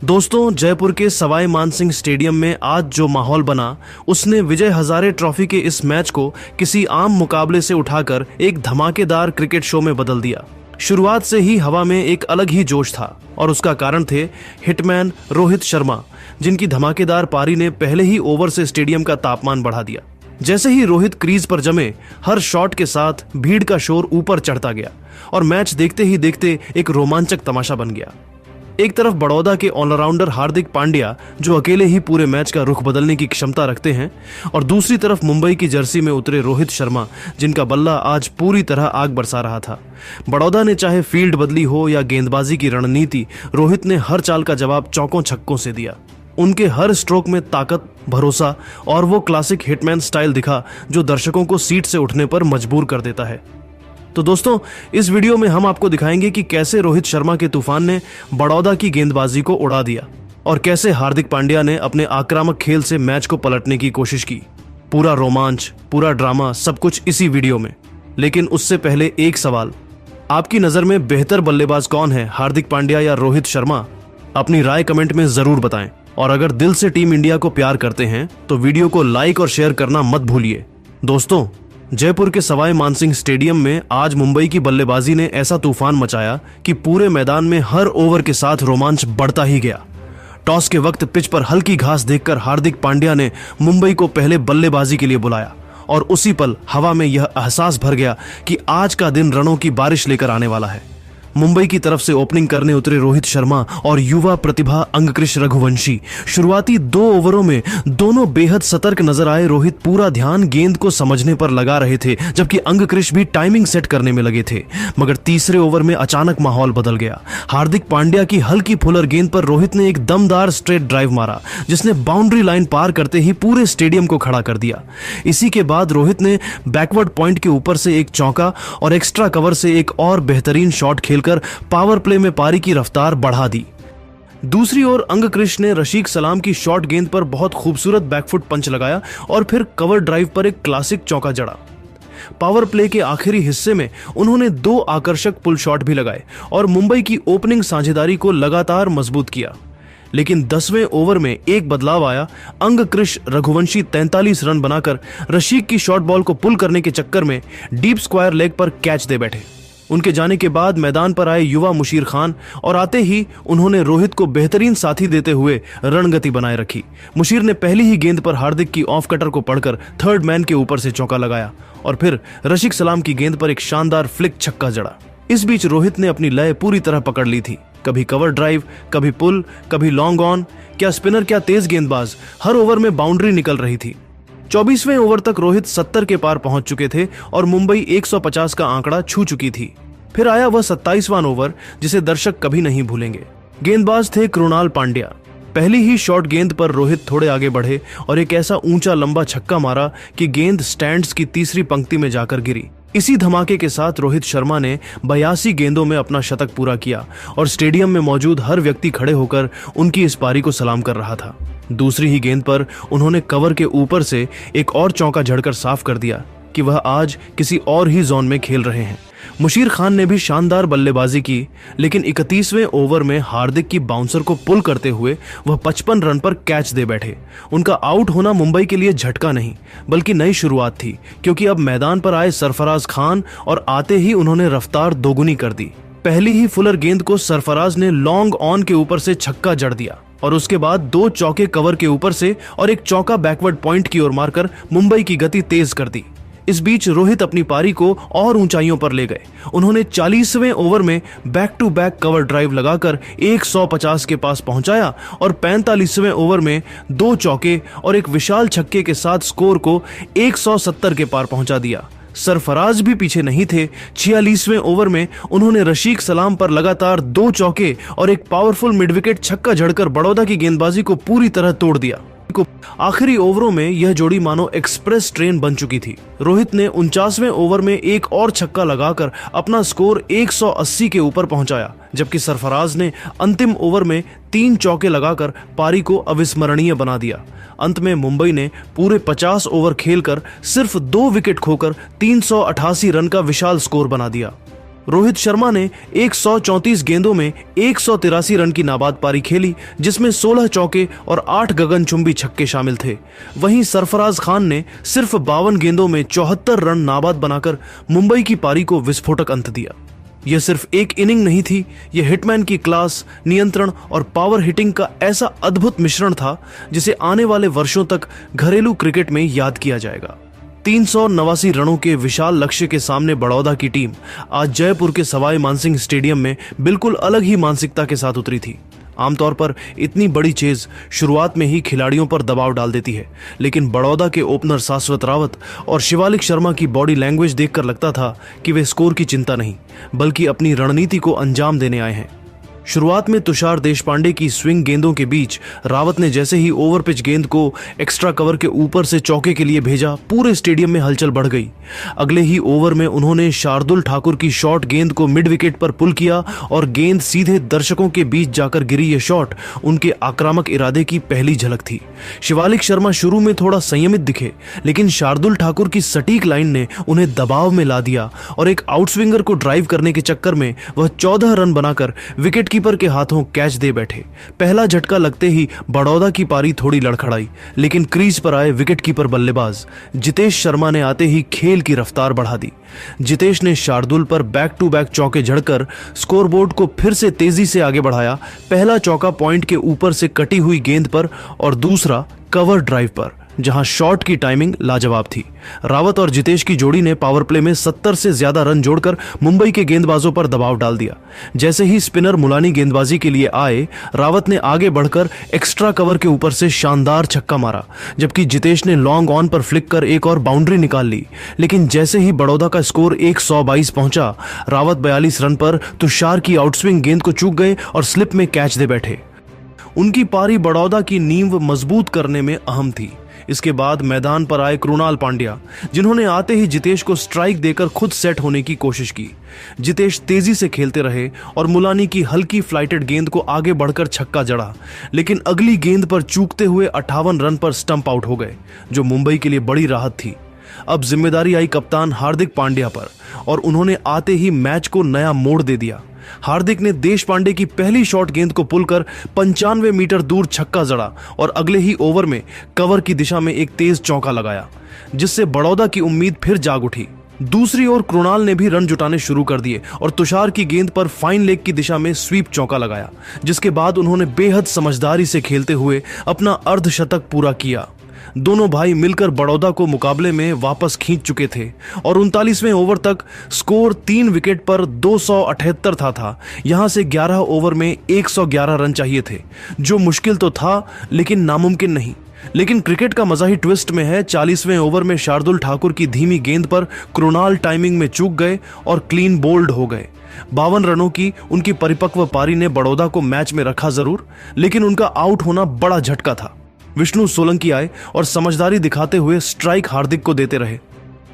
दोस्तों, जयपुर के सवाई मानसिंह स्टेडियम में आज जो माहौल बना उसने विजय हजारे ट्रॉफी के इस मैच को किसी आम मुकाबले से उठाकर एक धमाकेदार क्रिकेट शो में बदल दिया। शुरुआत से ही हवा में एक अलग ही जोश था और उसका कारण थे हिटमैन रोहित शर्मा, जिनकी धमाकेदार पारी ने पहले ही ओवर से स्टेडियम का तापमान बढ़ा दिया। जैसे ही रोहित क्रीज पर जमे, हर शॉट के साथ भीड़ का शोर ऊपर चढ़ता गया और मैच देखते ही देखते एक रोमांचक तमाशा बन गया। एक तरफ बड़ौदा के ऑलराउंडर हार्दिक पांड्या, जो अकेले ही पूरे मैच का रुख बदलने की क्षमता रखते हैं, और दूसरी तरफ मुंबई की जर्सी में उतरे रोहित शर्मा, जिनका बल्ला आज पूरी तरह आग बरसा रहा था। बड़ौदा ने चाहे फील्ड बदली हो या गेंदबाजी की रणनीति, रोहित ने हर चाल का जवाब चौकों छक्कों से दिया। उनके हर स्ट्रोक में ताकत, भरोसा और वो क्लासिक हिटमैन स्टाइल दिखा जो दर्शकों को सीट से उठने पर मजबूर कर देता है। तो दोस्तों, इस वीडियो में हम आपको दिखाएंगे कि कैसे रोहित शर्मा के तूफान ने बड़ौदा की गेंदबाजी को उड़ा दिया और कैसे हार्दिक पांड्या ने अपने आक्रामक खेल से मैच को पलटने की कोशिश की। पूरा रोमांच, पूरा ड्रामा, सब कुछ इसी वीडियो में। लेकिन उससे पहले एक सवाल, आपकी नजर में बेहतर बल्लेबाज कौन है, हार्दिक पांड्या या रोहित शर्मा? अपनी राय कमेंट में जरूर बताएं और अगर दिल से टीम इंडिया को प्यार करते हैं तो वीडियो को लाइक और शेयर करना मत भूलिए। दोस्तों, जयपुर के सवाई मानसिंह स्टेडियम में आज मुंबई की बल्लेबाजी ने ऐसा तूफान मचाया कि पूरे मैदान में हर ओवर के साथ रोमांच बढ़ता ही गया। टॉस के वक्त पिच पर हल्की घास देखकर हार्दिक पांड्या ने मुंबई को पहले बल्लेबाजी के लिए बुलाया और उसी पल हवा में यह एहसास भर गया कि आज का दिन रनों की बारिश लेकर आने वाला है। मुंबई की तरफ से ओपनिंग करने उतरे रोहित शर्मा और युवा प्रतिभा अंगकृष रघुवंशी, शुरुआती 2 ओवरों में दोनों बेहद सतर्क नजर आए। रोहित पूरा ध्यान गेंद को समझने पर लगा रहे थे, जबकि अंगकृष भी टाइमिंग सेट करने में लगे थे। मगर तीसरे ओवर में अचानक माहौल बदल गया। हार्दिक पांड्या की हल्की फुलर गेंद पर रोहित ने एक दमदार स्ट्रेट ड्राइव मारा, जिसने बाउंड्री लाइन पार करते ही पूरे स्टेडियम को खड़ा कर दिया। इसी के बाद रोहित ने बैकवर्ड पॉइंट के ऊपर से एक चौका और एक्स्ट्रा कवर से एक और बेहतरीन शॉट खेल पावर प्ले में पारी की रफ्तार बढ़ा दी। दूसरी ओर अंगकृष ने रशीक सलाम की शॉर्ट गेंद पर बहुत खूबसूरत बैकफुट पंच लगाया और फिर कवर ड्राइव पर एक क्लासिक चौका जड़ा। पावर प्ले के आखिरी हिस्से में उन्होंने 2 आकर्षक पुल शॉट भी लगाए और मुंबई की ओपनिंग साझेदारी को लगातार मजबूत किया। लेकिन 10वें ओवर में एक बदलाव आया। अंगकृष रघुवंशी 43 रन बनाकर रशीक की शॉर्ट बॉल को पुल करने के चक्कर में डीप स्क्वायर लेग पर कैच दे बैठे। उनके जाने के बाद मैदान पर आए युवा मुशीर खान और आते ही उन्होंने रोहित को बेहतरीन साथी देते हुए रणगति बनाए रखी। मुशीर ने पहली ही गेंद पर हार्दिक की ऑफ कटर को पढ़कर थर्ड मैन के ऊपर से चौका लगाया और फिर रशीक सलाम की गेंद पर एक शानदार फ्लिक छक्का जड़ा। इस बीच रोहित ने अपनी लय पूरी तरह पकड़ ली थी। कभी कवर ड्राइव, कभी पुल, कभी लॉन्ग ऑन, क्या स्पिनर क्या तेज गेंदबाज, हर ओवर में बाउंड्री निकल रही थी। 24वें ओवर तक रोहित 70 के पार पहुंच चुके थे और मुंबई 150 का आंकड़ा छू चुकी थी। फिर आया वह 27वां ओवर, जिसे दर्शक कभी नहीं भूलेंगे। गेंदबाज थे कृणाल पांड्या। पहली ही शॉर्ट गेंद पर रोहित थोड़े आगे बढ़े और एक ऐसा ऊंचा लंबा छक्का मारा कि गेंद स्टैंड्स की तीसरी पंक्ति में जाकर गिरी। इसी धमाके के साथ रोहित शर्मा ने 82 गेंदों में अपना शतक पूरा किया और स्टेडियम में मौजूद हर व्यक्ति खड़े होकर उनकी इस पारी को सलाम कर रहा था। दूसरी ही गेंद पर उन्होंने कवर के ऊपर से एक और चौका झड़कर साफ कर दिया कि वह आज किसी और ही जोन में खेल रहे हैं। मुशीर खान ने भी शानदार बल्लेबाजी की, लेकिन 31वें ओवर में हार्दिक की बाउंसर को पुल करते हुए वह 55 रन पर कैच दे बैठे। उनका आउट होना मुंबई के लिए झटका नहीं बल्कि नई शुरुआत थी, क्योंकि अब मैदान पर आए सरफराज खान और आते ही उन्होंने रफ्तार दोगुनी कर दी। पहली ही फुलर गेंद को सरफराज ने लॉन्ग ऑन के ऊपर से छक्का जड़ दिया और उसके बाद 2 चौके कवर के ऊपर से और एक चौका बैकवर्ड पॉइंट की ओर मारकर मुंबई की गति तेज कर दी। इस बीच रोहित अपनी पारी को और ऊंचाइयों पर ले गए। उन्होंने 40वें ओवर में back to back cover drive लगाकर 150 के पास पहुंचाया और 45वें ओवर में 2 चौके और एक विशाल छक्के के साथ स्कोर को 170 के पार पहुंचा दिया। सरफराज भी पीछे नहीं थे। 46वें ओवर में उन्होंने रशीक सलाम पर लगातार 2 चौके और एक पावरफुल मिडविकेट छक्का जड़कर बड़ौदा की गेंदबाजी को पूरी तरह तोड़ दिया। आखिरी ओवरों में यह जोड़ी मानो एक्सप्रेस ट्रेन बन चुकी थी। रोहित ने 49वें ओवर में एक और छक्का लगाकर अपना स्कोर 180 के ऊपर पहुंचाया, जबकि सरफराज ने अंतिम ओवर में 3 चौके लगाकर पारी को अविस्मरणीय बना दिया। अंत में मुंबई ने पूरे 50 ओवर खेलकर सिर्फ 2 विकेट खोकर 388 रन का विशाल स्कोर बना दिया। रोहित शर्मा ने 134 गेंदों में 183 रन की नाबाद पारी खेली, जिसमें 16 चौके और 8 गगनचुंबी छक्के शामिल थे। वहीं सरफराज खान ने सिर्फ 52 गेंदों में 74 रन नाबाद बनाकर मुंबई की पारी को विस्फोटक अंत दिया। यह सिर्फ एक इनिंग नहीं थी, यह हिटमैन की क्लास, नियंत्रण और पावर हिटिंग का ऐसा अद्भुत मिश्रण था जिसे आने वाले वर्षों तक घरेलू क्रिकेट में याद किया जाएगा। 389 रनों के विशाल लक्ष्य के सामने बड़ौदा की टीम आज जयपुर के सवाई मानसिंह स्टेडियम में बिल्कुल अलग ही मानसिकता के साथ उतरी थी। आमतौर पर इतनी बड़ी चेज शुरुआत में ही खिलाड़ियों पर दबाव डाल देती है, लेकिन बड़ौदा के ओपनर शाश्वत रावत और शिवालिक शर्मा की बॉडी लैंग्वेज देखकर लगता था कि वे स्कोर की चिंता नहीं बल्कि अपनी रणनीति को अंजाम देने आए हैं। शुरुआत में तुषार देशपांडे की स्विंग गेंदों के बीच रावत ने जैसे ही ओवर पिच गेंद को एक्स्ट्रा कवर के ऊपर से चौके के लिए भेजा, पूरे स्टेडियम में हलचल बढ़ गई। अगले ही ओवर में उन्होंने शार्दुल ठाकुर की शॉट गेंद को मिड विकेट पर पुल किया और गेंद सीधे दर्शकों के बीच जाकर गिरी। यह शॉट उनके आक्रामक इरादे की पहली झलक थी। शिवालिक शर्मा शुरू में थोड़ा संयमित दिखे, लेकिन शार्दुल ठाकुर की सटीक लाइन ने उन्हें दबाव में ला दिया और एक आउटस्विंगर को ड्राइव करने के चक्कर में वह 14 रन बनाकर विकेट कीपर के हाथों कैच दे बैठे। पहला झटका लगते ही बड़ौदा की पारी थोड़ी लड़खड़ाई, लेकिन क्रीज पर आए विकेटकीपर बल्लेबाज जितेश शर्मा ने आते ही खेल की रफ्तार बढ़ा दी। जितेश ने शार्दुल पर बैक टू बैक चौके जड़कर स्कोरबोर्ड को फिर से तेजी से आगे बढ़ाया। पहला चौका पॉइंट के ऊपर से कटी हुई गेंद पर और दूसरा कवर ड्राइव पर, जहां शॉट की टाइमिंग लाजवाब थी। रावत और जितेश की जोड़ी ने पावर प्ले में 70 से ज्यादा रन जोड़कर मुंबई के गेंदबाजों पर दबाव डाल दिया। जैसे ही स्पिनर मुलानी गेंदबाजी के लिए आए, रावत ने आगे बढ़कर एक्स्ट्रा कवर के ऊपर से शानदार छक्का मारा, जबकि जितेश ने लॉन्ग ऑन पर फ्लिक कर एक और बाउंड्री निकाल ली। लेकिन जैसे ही बड़ौदा का स्कोर 122 पहुंचा, रावत 42 रन पर तुषार की आउटस्विंग गेंद को चूक गए और स्लिप में कैच दे बैठे। उनकी पारी बड़ौदा की नींव मजबूत करने में अहम थी। इसके बाद मैदान पर आए कृणाल पांड्या, जिन्होंने आते ही जितेश को स्ट्राइक देकर खुद सेट होने की कोशिश की। जितेश तेजी से खेलते रहे और मुलानी की हल्की फ्लाइटेड गेंद को आगे बढ़कर छक्का जड़ा, लेकिन अगली गेंद पर चूकते हुए 58 रन पर स्टंप आउट हो गए, जो मुंबई के लिए बड़ी राहत थी। अब जिम्मेदारी आई कप्तान हार्दिक पांड्या पर और उन्होंने आते ही मैच को नया मोड़ दे दिया। हार्दिक ने देशपांडे की पहली शॉट गेंद को पुल कर 95 मीटर दूर छक्का जड़ा और अगले ही ओवर में कवर की दिशा में एक तेज चौका लगाया, जिससे बड़ौदा की उम्मीद फिर जाग उठी। दूसरी ओर कृणाल ने भी रन जुटाने शुरू कर दिए और तुषार की गेंद पर फाइन लेग की दिशा में स्वीप चौका लगाया, जिसके बाद उन्होंने बेहद समझदारी से खेलते हुए अपना अर्धशतक पूरा किया। दोनों भाई मिलकर बड़ौदा को मुकाबले में वापस खींच चुके थे और 39वें ओवर तक स्कोर 3 विकेट पर 278 था। यहां से 11 ओवर में 111 रन चाहिए थे, जो मुश्किल तो था लेकिन नामुमकिन नहीं। लेकिन क्रिकेट का मजा ही ट्विस्ट में है। 40वें ओवर में शार्दुल ठाकुर की धीमी गेंद पर कृणाल टाइमिंग में चूक गए और क्लीन बोल्ड हो गए। 52 रनों की उनकी परिपक्व पारी ने बड़ौदा को मैच में रखा जरूर, लेकिन उनका आउट होना बड़ा झटका था। विष्णु सोलंकी आए और समझदारी दिखाते हुए स्ट्राइक हार्दिक को देते रहे।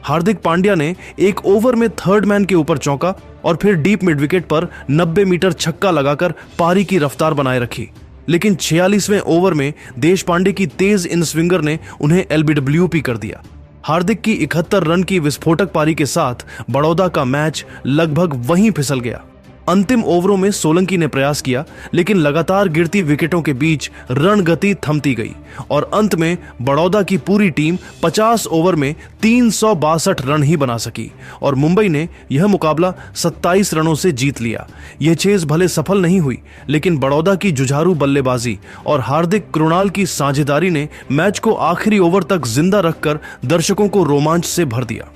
हार्दिक पांड्या ने एक ओवर में थर्ड मैन के ऊपर चौका और फिर डीप मिड विकेट पर 90 मीटर छक्का लगाकर पारी की रफ्तार बनाए रखी। लेकिन 46वें ओवर में देशपांडे की तेज इन स्विंगर ने उन्हें LBWP कर दिया। हार्दिक की 71 रन की विस्फोटक पारी के साथ बड़ौदा का मैच लगभग वहीं फिसल गया। अंतिम ओवरों में सोलंकी ने प्रयास किया, लेकिन लगातार गिरती विकेटों के बीच रन गति थमती गई और अंत में बड़ौदा की पूरी टीम 50 ओवर में 362 रन ही बना सकी और मुंबई ने यह मुकाबला 27 रनों से जीत लिया। यह चेज भले सफल नहीं हुई, लेकिन बड़ौदा की जुझारू बल्लेबाजी और हार्दिक कृणाल की साझेदारी ने मैच को आखिरी ओवर तक जिंदा रखकर दर्शकों को रोमांच से भर दिया।